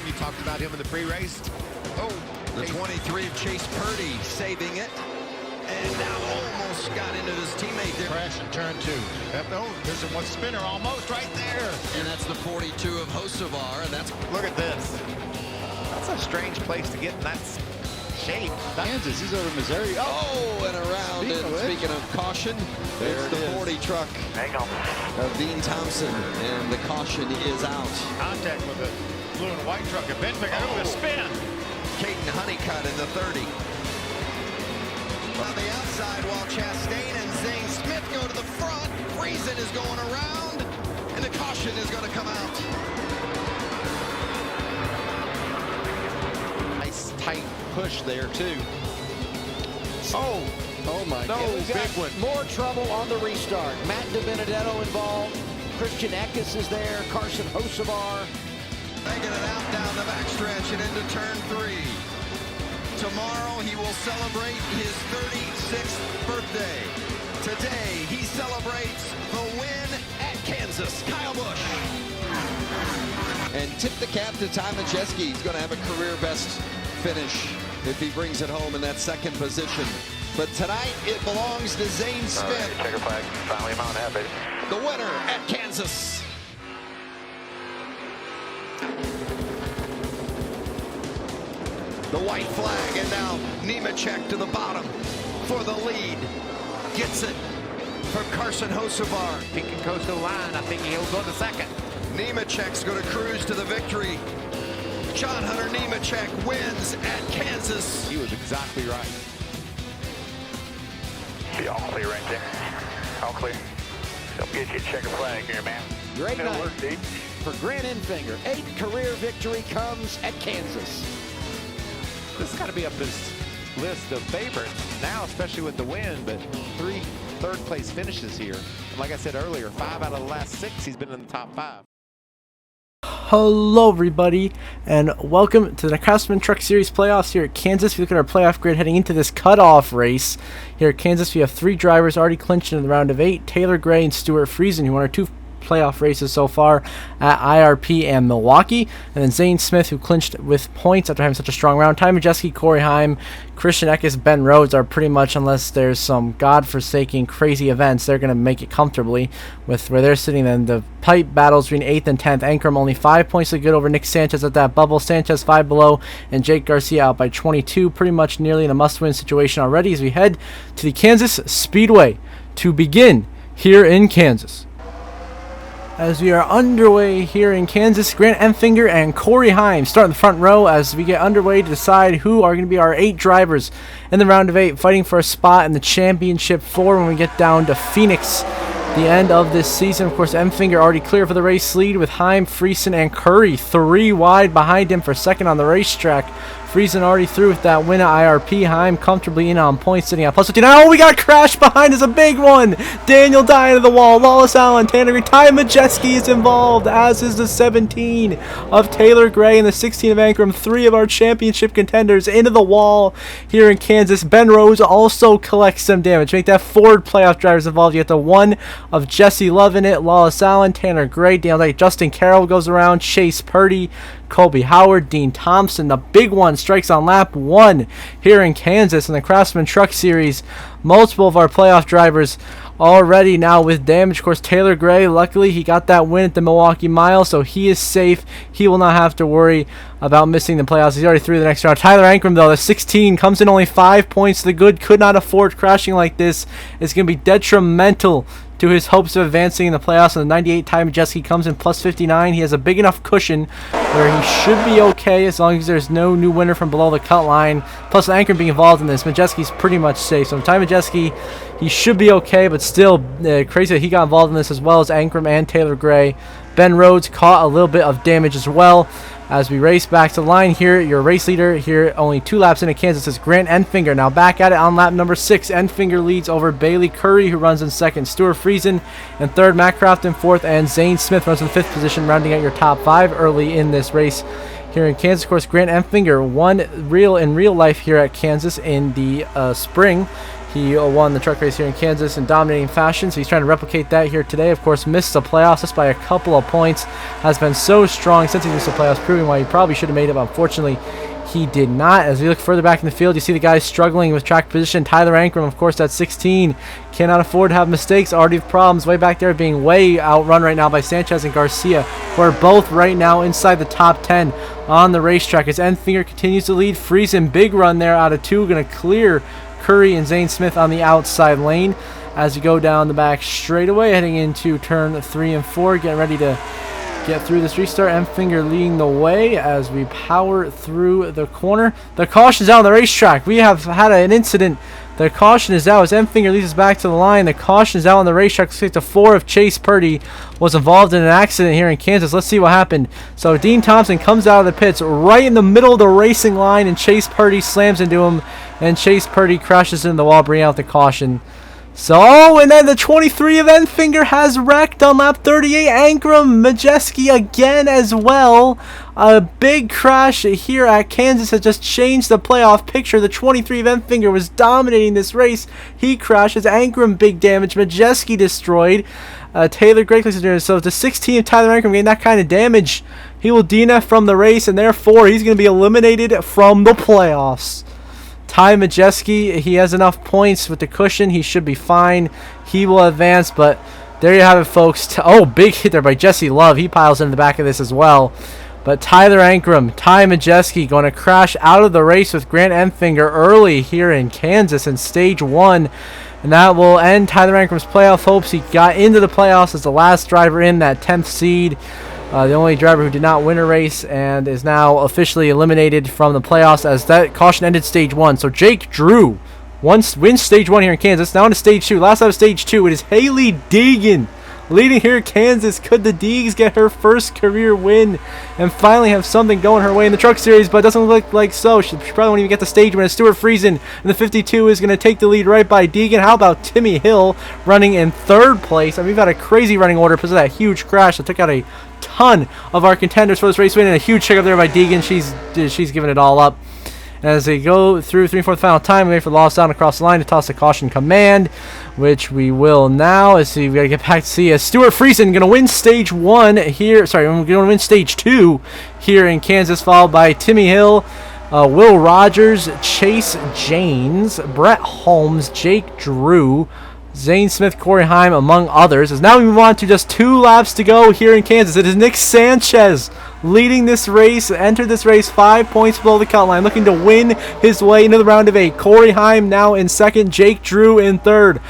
him. You talked about him in the pre-race. Oh, the 23 of Chase Purdy saving it. And now almost got into his teammate there. Crash in turn 2. Oh, there's a one spinner almost right there. And that's the 42 of Hocevar. And that's, look at this. That's a strange place to get in that shape. Kansas, he's over Missouri. Oh, and around. Speaking of caution, there's the 40 truck of Dean Thompson. And the caution is out. Contact with the blue and white truck of Benfica. Oh, a spin. Caden Honeycutt in the 30. On the outside, while Chastain and Zane Smith go to the front. Friesen is going around, and the caution is going to come out. Nice tight push there too. Oh my God. Big one. More trouble on the restart. Matt DiBenedetto involved. Christian Eckes is there. Carson Hocevar. Making it out down the backstretch and into turn 3. Tomorrow he will celebrate his 36th birthday. Today he celebrates the win at Kansas. Kyle Busch. And tip the cap to Ty Majeski. He's going to have a career best finish if he brings it home in that second position. But tonight it belongs to Zane Smith. Checker flag, finally Mount Abbott. The winner at Kansas. The white flag, and now Nemechek to the bottom for the lead. Gets it from Carson Hocevar. He can coast the line. I think he'll go to second. Nemechek's going to cruise to the victory. John Hunter Nemechek wins at Kansas. He was exactly right. Be all clear right there. All clear. Don't get you a checker flag here, man. Great That'll night work, dude. for Grant Enfinger. 8th career victory comes at Kansas. This has got to be up his list of favorites now, especially with the win, but 3 third-place finishes here. And like I said earlier, 5 out of the last 6, he's been in the top 5. Hello everybody, and welcome to the Craftsman Truck Series playoffs here at Kansas. If you look at our playoff grid heading into this cutoff race here at Kansas, we have 3 drivers already clinched in the round of 8. Taylor Gray and Stuart Friesen, who won our 2 playoff races so far at IRP and Milwaukee, and then Zane Smith, who clinched with points after having such a strong round. Ty Majeski, Corey Heim, Christian Eckes, Ben Rhodes are pretty much, unless there's some godforsaken crazy events, they're going to make it comfortably with where they're sitting. Then the pipe battles between 8th and 10th. Ankrum only 5 points to good over Nick Sanchez at that bubble. Sanchez 5 below, and Jake Garcia out by 22. Pretty much nearly in a must-win situation already as we head to the Kansas Speedway to begin here in Kansas. As we are underway here in Kansas, Grant Enfinger and Corey Heim start in the front row as we get underway to decide who are going to be our 8 drivers in the round of 8, fighting for a spot in the championship 4 when we get down to Phoenix, the end of this season. Of course, Enfinger already clear for the race lead with Heim, Friesen, and Curry 3 wide behind him for second on the racetrack. Friesen already through with that win at IRP. Heim comfortably in on points, sitting at plus 59. Oh, we got crashed behind us, a big one. Daniel dying to the wall. Lawless Allen, Tanner Gray, Ty Majeski is involved, as is the 17 of Taylor Gray and the 16 of Ankrum. 3 of our championship contenders into the wall here in Kansas. Ben Rhodes also collects some damage. Make that 4 playoff drivers involved. You get the 1 of Jesse Love in it. Lawless Allen, Tanner Gray, Justin Carroll goes around. Chase Purdy, Colby Howard, Dean Thompson. The big one strikes on lap 1 here in Kansas in the Craftsman Truck Series. Multiple of our playoff drivers already now with damage. Of course, Taylor Gray, luckily he got that win at the Milwaukee Mile, so he is safe. He will not have to worry about missing the playoffs. He's already through the next round. Tyler Ankrum, though, the 16, comes in only 5 points to the good. Could not afford crashing like this. It's going to be detrimental to his hopes of advancing in the playoffs. And the 98 Ty Majeski comes in plus 59. He has a big enough cushion where he should be okay as long as there's no new winner from below the cut line. Plus, Ankrum being involved in this, Majeski's pretty much safe. So Ty Majeski, he should be okay, but still crazy that he got involved in this as well as Ankrum and Taylor Gray. Ben Rhodes caught a little bit of damage as well. As we race back to the line here, your race leader here, only 2 laps into Kansas, is Grant Enfinger. Now back at it on lap number 6. Enfinger leads over Bailey Curry, who runs in 2nd. Stuart Friesen in 3rd. Matt Croft in 4th. And Zane Smith runs in 5th position, rounding out your top 5 early in this race here in Kansas. Of course, Grant Enfinger won in real life here at Kansas in the spring He won the truck race here in Kansas in dominating fashion, so he's trying to replicate that here today. Of course, missed the playoffs just by a couple of points. Has been so strong since he missed the playoffs, proving why he probably should have made it, but unfortunately, he did not. As we look further back in the field, you see the guys struggling with track position. Tyler Ankrum, of course, at 16, cannot afford to have mistakes. Already with problems way back there, being way outrun right now by Sanchez and Garcia, who are both right now inside the top 10 on the racetrack. As Enfinger continues to lead, Friesen, big run there out of 2, going to clear Curry and Zane Smith on the outside lane. As we go down the back straightaway, heading into turn 3 and 4, getting ready to get through this restart. Enfinger leading the way as we power through the corner. The caution's out on the racetrack. We have had an incident. The caution is out as Enfinger leads us back to the line. The caution is out on the racetrack. Looks like the 4 of Chase Purdy was involved in an accident here in Kansas. Let's see what happened. So Dean Thompson comes out of the pits right in the middle of the racing line, and Chase Purdy slams into him, and Chase Purdy crashes into the wall, bringing out the caution. So, and then the 23 of Enfinger has wrecked on lap 38. Ankrum, Majeski again as well. A big crash here at Kansas has just changed the playoff picture. The 23 of Enfinger was dominating this race. He crashes. Ankrum, big damage. Majeski destroyed. Taylor Great is doing it. So, the 16 of Tyler Ankrum getting that kind of damage, he will DNF from the race, and therefore he's going to be eliminated from the playoffs. Ty Majeski, he has enough points with the cushion. He should be fine. He will advance, but there you have it, folks. Oh, big hit there by Jesse Love. He piles in the back of this as well. But Tyler Ankrum, Ty Majeski going to crash out of the race with Grant Enfinger early here in Kansas in stage 1. And that will end Tyler Ankrum's playoff hopes. He got into the playoffs as the last driver in, that 10th seed. The only driver who did not win a race, and is now officially eliminated from the playoffs as that caution ended stage 1. So Jake Drew wins stage 1 here in Kansas. Now into stage 2. Last out of stage 2, it is Haley Deegan leading here in Kansas. Could the Deegs get her first career win and finally have something going her way in the truck series? But it doesn't look like so. She probably won't even get the stage win. Stuart Friesen in the 52 is going to take the lead right by Deegan. How about Timmy Hill running in 3rd place? I mean, we've had a crazy running order because of that huge crash that took out a ton of our contenders for this race win, and a huge check up there by Deegan. She's giving it all up. And as they go through 3 and 4 the final time, we wait for the loss down across the line to toss the caution command, which we will now. Let's see, we got to get back to see Stuart Friesen going to win stage 1 here. Sorry, we're going to win stage 2 here in Kansas, followed by Timmy Hill, Will Rogers, Chase Janes, Brett Holmes, Jake Drew, Zane Smith, Corey Heim, among others. As now we move on to just 2 laps to go here in Kansas. It is Nick Sanchez leading this race, entered this race 5 points below the cut line, looking to win his way into the round of 8. Corey Heim now in 2nd, Jake Drew in 3rd.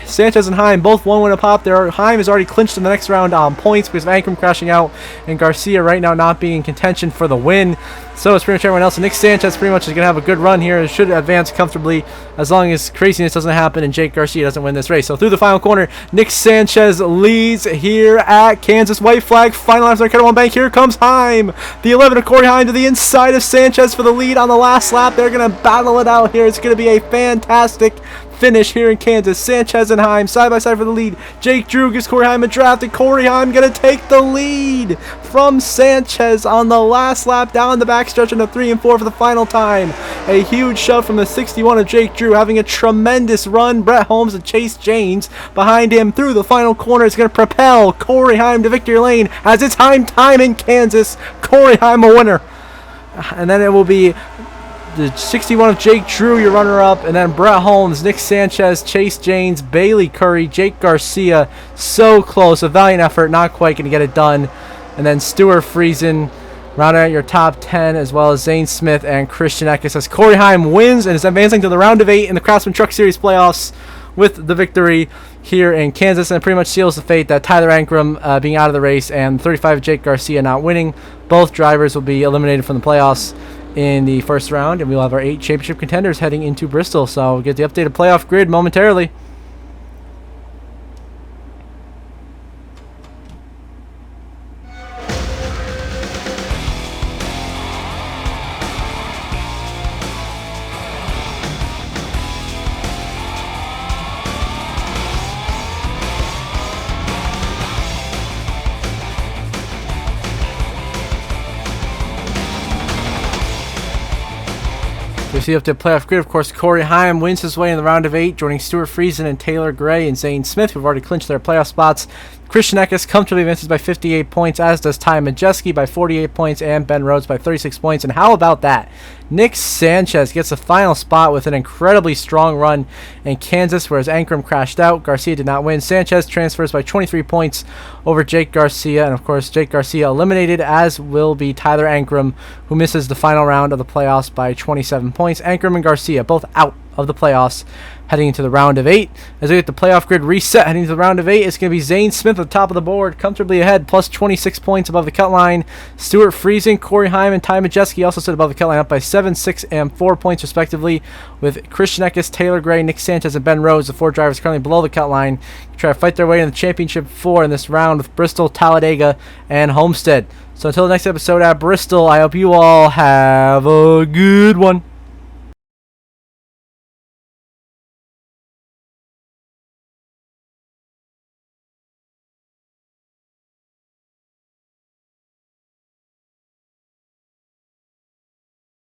Sanchez and Heim both 1 win a pop there. Heim is already clinched in the next round on points because of Ankrum crashing out and Garcia right now not being in contention for the win. So it's pretty much everyone else. And Nick Sanchez pretty much is going to have a good run here and should advance comfortably as long as craziness doesn't happen and Jake Garcia doesn't win this race. So through the final corner, Nick Sanchez leads here at Kansas. White flag, final laps on Kettle One Bank. Here comes Heim. The 11 of Corey Heim to the inside of Sanchez for the lead on the last lap. They're going to battle it out here. It's going to be a fantastic finish here in Kansas. Sanchez and Heim side by side for the lead. Jake Drew gives Corey Heim a draft, and Corey Heim going to take the lead from Sanchez on the last lap down the backstretch into 3 and 4 for the final time. A huge shove from the 61 of Jake Drew, having a tremendous run. Brett Holmes and Chase Janes behind him through the final corner. It's going to propel Corey Heim to victory lane as it's Heim time in Kansas. Corey Heim a winner. And then it will be the 61 of Jake Drew, your runner-up, and then Brett Holmes, Nick Sanchez, Chase Janes, Bailey Curry, Jake Garcia. So close, a valiant effort, not quite going to get it done. And then Stuart Friesen rounding out your top 10, as well as Zane Smith and Christian Eckes as Corey Heim wins and is advancing to the round of 8 in the Craftsman Truck Series playoffs with the victory here in Kansas, and pretty much seals the fate that Tyler Ankrum being out of the race and 35 of Jake Garcia not winning. Both drivers will be eliminated from the playoffs in the first round, and we'll have our 8 championship contenders heading into Bristol. So we'll get the updated playoff grid momentarily. We see up to playoff grid, of course, Corey Heim wins his way in the round of 8, joining Stuart Friesen and Taylor Gray and Zane Smith, who've already clinched their playoff spots. Christian Eckes comfortably advances by 58 points, as does Ty Majeski by 48 points and Ben Rhodes by 36 points. And how about that? Nick Sanchez gets the final spot with an incredibly strong run in Kansas, whereas Ankrum crashed out. Garcia did not win. Sanchez transfers by 23 points over Jake Garcia, and of course Jake Garcia eliminated, as will be Tyler Ankrum, who misses the final round of the playoffs by 27 points. Ankrum and Garcia both out of the playoffs heading into the round of 8. As we get the playoff grid reset heading into the round of 8, it's going to be Zane Smith at the top of the board, comfortably ahead, plus 26 points above the cut line. Stuart Friesen, Corey Heim, and Ty Majeski also sit above the cut line, up by 7, 6, and 4 points respectively, with Christian Eckes, Taylor Gray, Nick Sanchez, and Ben Rhodes, the 4 drivers currently below the cut line, try to fight their way in the championship 4 in this round with Bristol, Talladega, and Homestead. So until the next episode at Bristol, I hope you all have a good one.